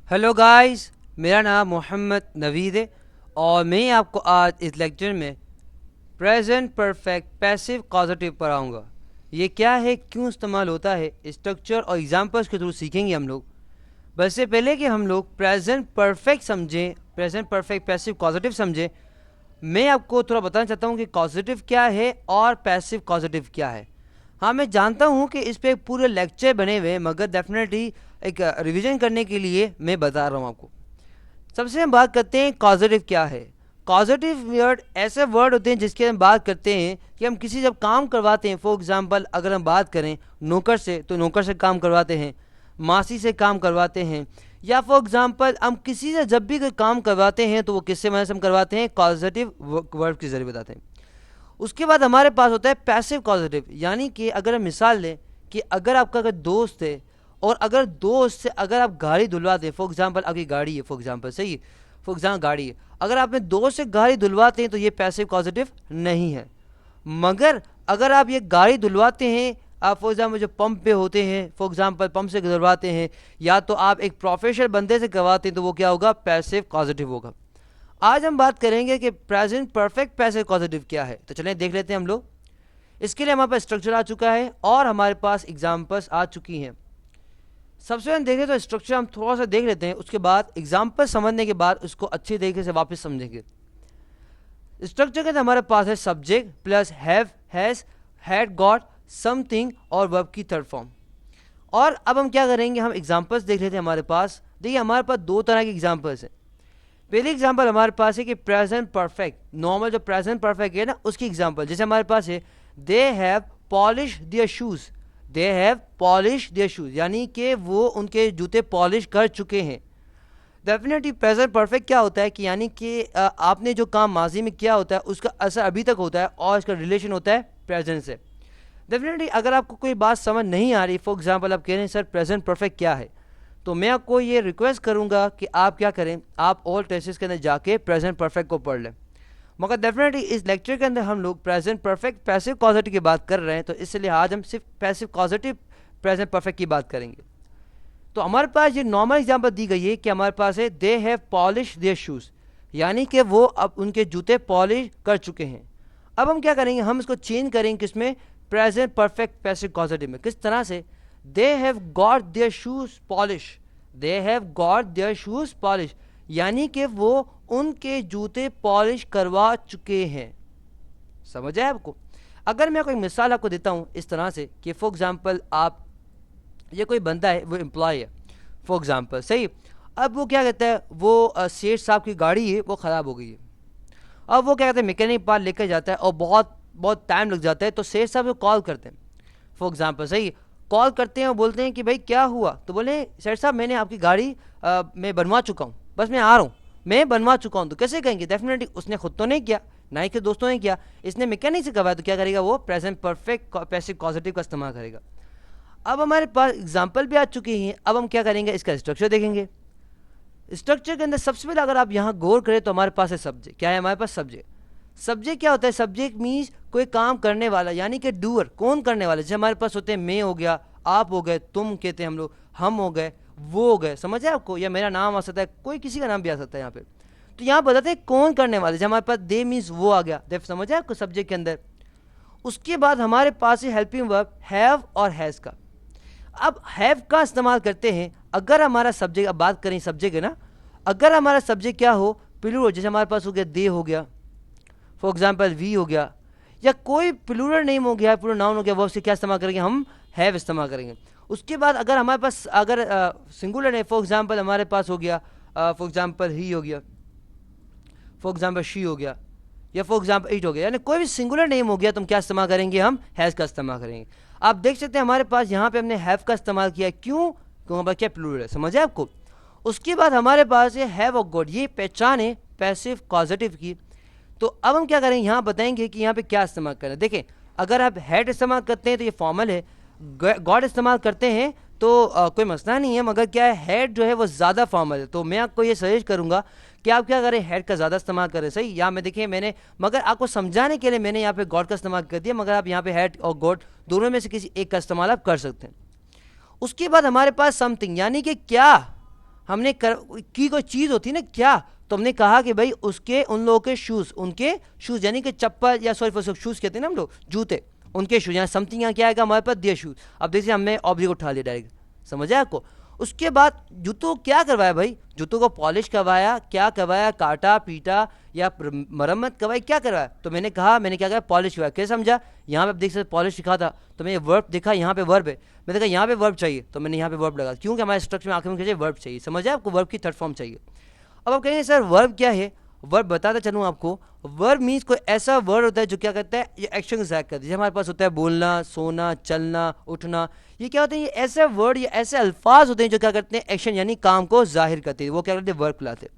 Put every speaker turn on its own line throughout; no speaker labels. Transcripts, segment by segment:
Hello guys, मेरा नाम मोहम्मद नवीद है और मैं आपको आज इस लेक्चर में प्रेजेंट परफेक्ट पैसिव कॉजेटिव पढ़ाऊँगा। ये क्या है, क्यों इस्तेमाल होता है, स्ट्रक्चर और एग्जांपल्स के थ्रू सीखेंगे हम लोग। बस से पहले कि हम लोग प्रेजेंट परफेक्ट समझें, प्रेजेंट परफेक्ट पैसिव कॉजेटिव समझें, मैं आपको थोड़ा बताना चाहता हूँ कि कॉजेटिव क्या है और पैसिव कॉजेटिव क्या है। हाँ, मैं जानता हूँ कि इस पे पूरे लेक्चर बने हुए हैं, मगर डेफिनेटली एक रिवीजन करने के लिए मैं बता रहा हूँ आपको। सबसे हम बात करते हैं कॉजेटिव क्या है। कॉजेटिव वर्ड ऐसे वर्ड होते हैं जिसके हम बात करते हैं कि हम किसी जब काम करवाते हैं, फॉर एग्जांपल अगर हम बात करें नौकर से, तो नौकर से काम करवाते हैं, मासी से काम करवाते हैं, या फॉर एग्जांपल हम किसी से जब भी कोई काम करवाते हैं तो वो किससे मदद से हम करवाते हैं, कॉजेटिव वर्ड के जरिए बताते हैं। उसके बाद हमारे पास होता है पैसिव कॉजेटिव, यानी कि अगर हम मिसाल लें कि अगर आपका अगर दोस्त है और अगर दोस्त से अगर आप गाड़ी धुलवाते हैं, फॉर एग्जांपल आपकी गाड़ी है, फॉर एग्जांपल सही है, फॉर एग्जांपल गाड़ी है, अगर आपने दोस्त से गाड़ी धुलवाते हैं तो ये पैसिव कॉजेटिव नहीं है। मगर अगर आप ये गाड़ी धुलवाते हैं, आप फॉर एग्जाम्पल जो पंप पे होते हैं, फॉर एग्जाम्पल पंप से धुलवाते हैं, या तो आप एक प्रोफेशनल बंदे से करवाते हैं, तो वो क्या होगा, पैसिव कॉजेटिव होगा। आज हम बात करेंगे कि प्रेजेंट परफेक्ट पैसिव कॉजेटिव क्या है, तो चलें देख लेते हैं हम लोग। इसके लिए हमारे पास स्ट्रक्चर आ चुका है और हमारे पास एग्जाम्पल्स आ चुकी हैं। सबसे पहले देखें तो स्ट्रक्चर हम थोड़ा सा देख लेते हैं, उसके बाद एग्जाम्पल समझने के बाद उसको अच्छी तरीके से वापस समझेंगे। स्ट्रक्चर के अंदर हमारे पास है subject plus have, has, had, got, something और वर्ब की थर्ड फॉर्म। और अब हम क्या करेंगे, हम एग्जाम्पल्स देख लेते हैं। हमारे पास देखिए, हमारे पास दो तरह के एग्जाम्पल्स हैं। पहली एग्जाम्पल हमारे पास है कि प्रेजेंट परफेक्ट, नॉर्मल जो प्रेजेंट परफेक्ट है ना, उसकी एग्जाम्पल जैसे हमारे पास है they have polish their shoes, they have polish their shoes, यानी कि वो उनके जूते पॉलिश कर चुके हैं। डेफिनेटली प्रेजेंट परफेक्ट क्या होता है कि यानी कि आपने जो काम माजी में किया होता है उसका असर अभी तक होता है और इसका रिलेशन होता है प्रेजेंट से। डेफिनेटली अगर आपको कोई बात समझ नहीं आ रही, फॉर एग्जाम्पल आप कह रहे हैं सर प्रेजेंट परफेक्ट क्या है, तो मैं आपको ये रिक्वेस्ट करूंगा कि आप क्या करें, आप ऑल टेस्ट्स के अंदर जाके प्रेजेंट परफेक्ट को पढ़ लें। मगर डेफिनेटली इस लेक्चर के अंदर हम लोग प्रेजेंट परफेक्ट पैसिव कॉजेटिव की बात कर रहे हैं, तो इसलिए आज हम सिर्फ पैसिव कॉजेटिव प्रेजेंट परफेक्ट की बात करेंगे। तो हमारे पास ये नॉर्मल एग्जाम्पल दी गई है कि हमारे पास है they have polish their shoes, यानी कि वो अब उनके जूते पॉलिश कर चुके हैं। अब हम क्या करेंगे, हम इसको चेंज करेंगे किसमें, प्रेजेंट परफेक्ट पैसिव कॉजेटिव में। किस तरह से, they have got their shoes polish, they have got their shoes polish, यानी कि वो उनके जूते पॉलिश करवा चुके हैं। समझ आया आपको। अगर मैं कोई मिसाल आपको देता हूँ इस तरह से कि फॉर एग्जांपल आप, ये कोई बंदा है, वो एम्प्लॉय है फॉर एग्जांपल सही, अब वो क्या कहता है, वो सेठ साहब की गाड़ी है वो ख़राब हो गई है। अब वो क्या कहते हैं, मैकेनिक पास लेकर जाता है और बहुत बहुत टाइम लग जाता है, तो सेठ साहब को कॉल करते हैं, फॉर एग्जांपल सही, कॉल करते हैं और बोलते हैं कि भाई क्या हुआ, तो बोले सेठ साहब मैंने आपकी गाड़ी मैं बनवा चुका हूँ, बस मैं आ रहा हूँ, मैं बनवा चुका हूँ। तो कैसे कहेंगे, डेफिनेटली उसने खुद तो नहीं किया, ना ही के दोस्तों ने किया, इसने मैकेनिक से करवाया, तो क्या करेगा, वो प्रेजेंट परफेक्ट पैसिव कॉजेटिव का इस्तेमाल करेगा। अब हमारे पास एग्जाम्पल भी आ चुकी हैं, अब हम क्या करेंगे, इसका स्ट्रक्चर देखेंगे। स्ट्रक्चर के अंदर सबसे पहले अगर आप यहाँ गौर करें तो हमारे पास है सब्जेक्ट। क्या है हमारे पास, सब्जेक्ट। सब्जेक्ट क्या होता है, सब्जेक्ट मीन्स कोई काम करने वाला, यानी कि डूअर, कौन करने वाला। जैसे हमारे पास होते हैं मैं हो गया, आप हो गए, तुम कहते हैं हम लोग, हम हो गए, वो हो गए, समझ है आपको, या मेरा नाम आ सकता है, कोई किसी का नाम भी आ सकता है यहाँ पे। तो यहाँ बताते हैं कौन करने वाले, जैसे हमारे पास दे मीन्स वो आ गया, देख समझ है आपको सब्जेक्ट के अंदर। उसके बाद हमारे पास है हेल्पिंग वर्ब हैव और हैज़ का। अब हैव का इस्तेमाल करते हैं अगर हमारा सब्जेक्ट, अब बात करें सब्जेक्ट है ना, अगर हमारा सब्जेक्ट क्या हो, प्लूरल, जैसे हमारे पास हो गया दे हो गया, फॉर एग्जांपल वी हो गया, या कोई प्लूरल नेम हो गया, प्लूरल नाउन हो गया, वो से क्या इस्तेमाल करेंगे, हम हैव इस्तेमाल करेंगे। उसके बाद अगर हमारे पास अगर सिंगुलर है, फॉर एग्जांपल हमारे पास हो गया, फॉर एग्जांपल ही हो गया, फॉर एग्जांपल शी हो गया, या फॉर एग्जांपल इट हो गया, यानी कोई भी सिंगुलर नेम हो गया, तो हम क्या इस्तेमाल करेंगे, हम हैज़ का इस्तेमाल करेंगे। आप देख सकते हैं हमारे पास यहाँ पे हमने हैव का इस्तेमाल किया, क्यों, क्योंकि हमारे क्या प्लूरल है, समझे आपको। उसके बाद हमारे पास है हैव और गॉट, ये पहचान है पैसिव कॉजेटिव की। तो अब हम क्या करें, यहाँ बताएंगे कि यहाँ पे क्या इस्तेमाल करें। देखें, अगर आप हैड इस्तेमाल करते हैं तो ये फॉर्मल है, गॉड इस्तेमाल करते हैं तो कोई मसला नहीं है, मगर क्या है, हैड जो है वो ज़्यादा फॉर्मल है। तो मैं आपको ये सजेस्ट करूँगा कि आप क्या करें, हैड का ज़्यादा इस्तेमाल करें, सही। यहाँ में देखिए मैंने, मगर आपको समझाने के लिए मैंने यहाँ पे गॉड का इस्तेमाल कर दिया, मगर आप यहाँ पे हैड और गॉड दोनों में से किसी एक का इस्तेमाल आप कर सकते हैं। उसके बाद हमारे पास समथिंग, यानी कि क्या, हमने की कोई चीज़ होती है ना, क्या, तो हमने कहा कि भाई उसके उन लोगों के शूज़, उनके शूज़ यानी कि चप्पल, या सॉरी फॉर शूज़ कहते हैं ना हम लोग, जूते, उनके शूज़, यहाँ समथिंग यहाँ क्या आएगा हमारे पास, दिया शूज़। अब देखिए हमने ऑब्जेक्ट उठा लिया डायरेक्ट, समझ आया आपको। उसके बाद जूतों को क्या करवाया भाई, जूतों को पॉलिश करवाया, क्या करवाया, काटा पीटा या मरम्मत करवाई, क्या करवाया, तो मैंने कहा मैंने क्या कहा, पॉलिश करवाया। कैसे समझा, यहाँ पे आप देख सकते पॉलिश लिखा था, तो मैंने वर्ब देखा, यहाँ पे वर्ब है, मैंने कहा यहाँ पे वर्ब चाहिए, तो मैंने यहाँ पे वर्ब लगा, क्योंकि हमारे स्ट्रक्चर में आखिर में वर्ब चाहिए, समझ आया आपको, वर्ब की थर्ड फॉर्म चाहिए। अब आप कहेंगे सर वर्ब क्या है, वर्ब बताता चलूँ आपको। वर्ब मीन्स कोई ऐसा वर्ड होता है जो क्या करता है, ये एक्शन एग्जैक्ट करता है। जैसे हमारे पास होता है बोलना, सोना, चलना, उठना, ये क्या होते हैं, ये ऐसे वर्ड या ऐसे अल्फाज होते हैं जो क्या करते हैं, एक्शन यानी काम को जाहिर करते हैं, वो क्या करते हैं, वर्ब कहलाते हैं।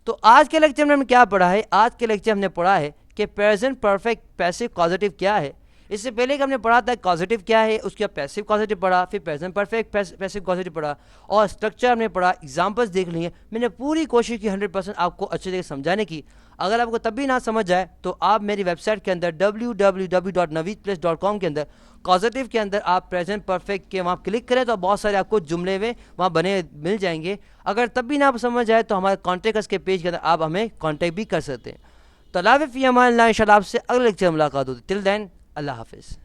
तो आज के लेक्चर में हमने क्या पढ़ा है, आज के लेक्चर हमने पढ़ा है कि प्रेजेंट परफेक्ट पैसिव कॉजेटिव क्या है। इससे पहले कि हमने पढ़ा था कॉजेटिव क्या है, उसके बाद पैसिव कॉजेटिव पढ़ा, फिर प्रेजेंट परफेक्ट पैसिव कॉजेटिव पढ़ा, और स्ट्रक्चर हमने पढ़ा, एग्जांपल्स देख लिए। मैंने पूरी कोशिश की 100% आपको अच्छे तरीके से समझाने की। अगर आपको तब भी ना समझ आए तो आप मेरी वेबसाइट के अंदर www.naveedplace.com के अंदर कॉजेटिव के अंदर आप प्रेजेंट परफेक्ट के वहाँ क्लिक करें तो बहुत सारे आपको जुमले में वहाँ बने मिल जाएंगे। अगर तब भी ना आप समझ आए तो हमारे कॉन्टैक्ट के पेज के अंदर आप हमें कॉन्टैक्ट भी कर सकते हैं। तो अल्लाह हाफ़िज़, इंशाल्लाह आपसे अगले लेक्चर में मुलाकात होती। टिल देन अल्लाह हाफ़िज़।